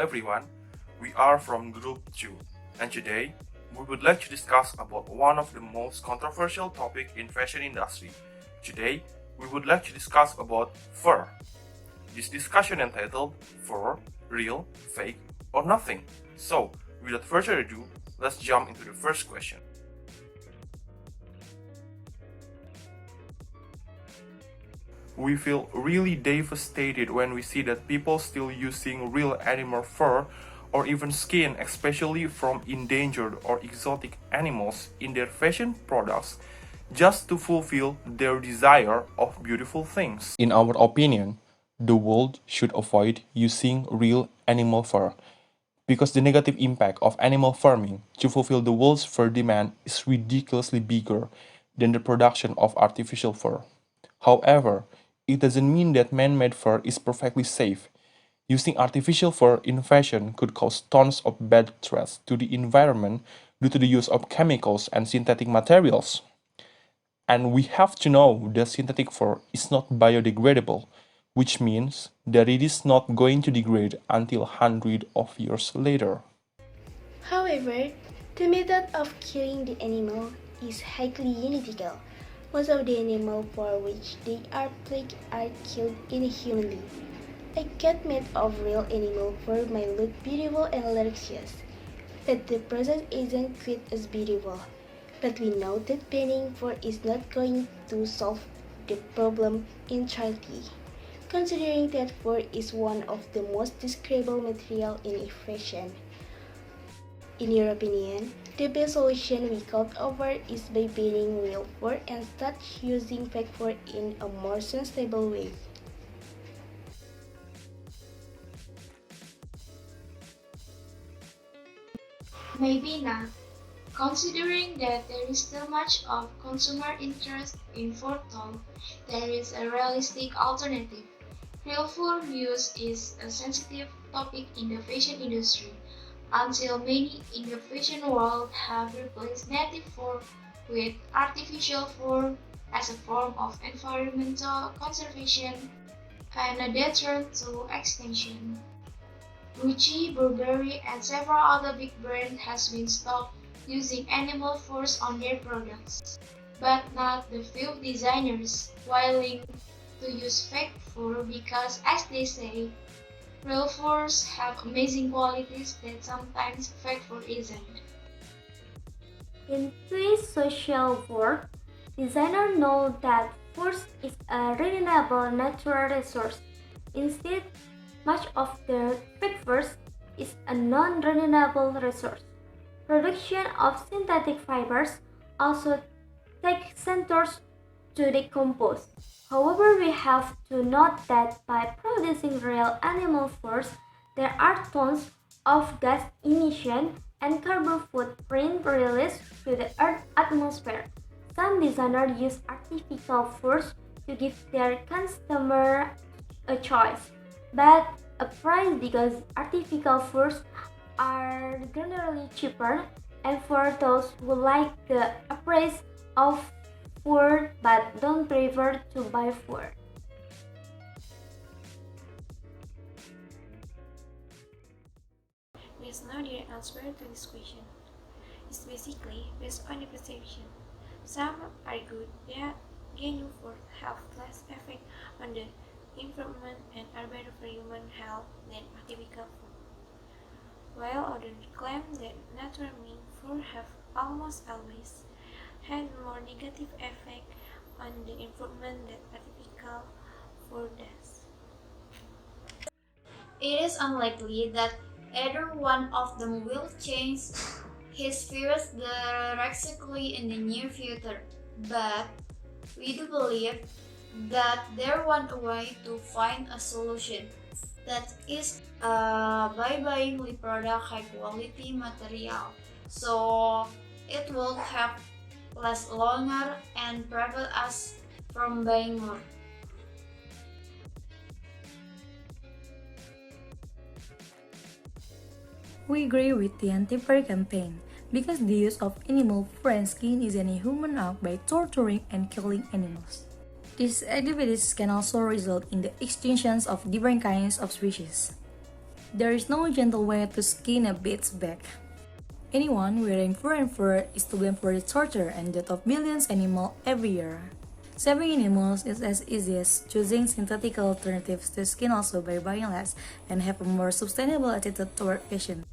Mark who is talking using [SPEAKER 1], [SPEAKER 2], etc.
[SPEAKER 1] everyone, we are from Group 2, and today we would like to discuss about one of the most controversial topic in fashion industry. Today, we would like to discuss about fur. This discussion entitled Fur, Real, Fake, or Nothing. So, without further ado, let's jump into the first question. We feel really devastated when we see that people still using real animal fur or even skin, especially from endangered or exotic animals, in their fashion products just to fulfill their desire of beautiful things. In our opinion, the world should avoid using real animal fur because the negative impact of animal farming to fulfill the world's fur demand is ridiculously bigger than the production of artificial fur. However, it doesn't mean that man-made fur is perfectly safe. Using artificial fur in fashion could cause tons of bad threats to the environment due to the use of chemicals and synthetic materials. And we have to know that synthetic fur is not biodegradable, which means that it is not going to degrade until hundreds of years later.
[SPEAKER 2] However, the method of killing the animal is highly unethical. Most of the animals for which they are plagued are killed inhumanly. A cat made of real animal fur may look beautiful and luxurious, but the process isn't quite as beautiful. But we know that banning fur is not going to solve the problem entirely, considering that fur is one of the most desirable material in fashion. In your opinion, the best solution we could offer is by banning real fur and start using fake fur in a more sustainable way.
[SPEAKER 3] Maybe not, considering that there is still much of consumer interest in fur tone, there is a realistic alternative. Real fur use is a sensitive topic in the fashion industry, until many in the fashion world have replaced native fur with artificial fur as a form of environmental conservation and a deterrent to extinction. Gucci, Burberry, and several other big brands has been stopped using animal furs on their products, but not the few designers willing to use fake fur because, as they say, real furs have amazing qualities that sometimes fake fur isn't.
[SPEAKER 4] In today's social world, designers know that force is a renewable natural resource. Instead, much of their fake furs is a non-renewable resource. Production of synthetic fibers also takes centuries to decompose. However, we have to note that by producing real animal furs, there are tons of gas emission and carbon footprint released to the Earth's atmosphere. Some designers use artificial furs to give their customer a choice, but a price because artificial furs are generally cheaper, and for those who like the appraise of fur but don't prefer to buy fur.
[SPEAKER 5] There's no direct answer to this question. It's basically based on the perception. Some argue that genuine fur have less effect on the environment and are better for human health than artificial fur, while others claim that natural mink fur have almost always had more negative effect on the environment than artificial fur does.
[SPEAKER 6] It is unlikely that either one of them will change his views drastically in the near future, but we do believe that there one way to find a solution. That is by buying the product high quality material, so it will have last longer and prevent us from buying more.
[SPEAKER 7] We agree with the anti-fur campaign because the use of animal fur and skin is an inhuman act by torturing and killing animals. These activities can also result in the extinctions of different kinds of species. There is no gentle way to skin a beast's back. Anyone wearing fur is to blame for the torture and death of millions of animals every year. Saving animals is as easy as choosing synthetic alternatives to skin, also by buying less and have a more sustainable attitude toward fashion.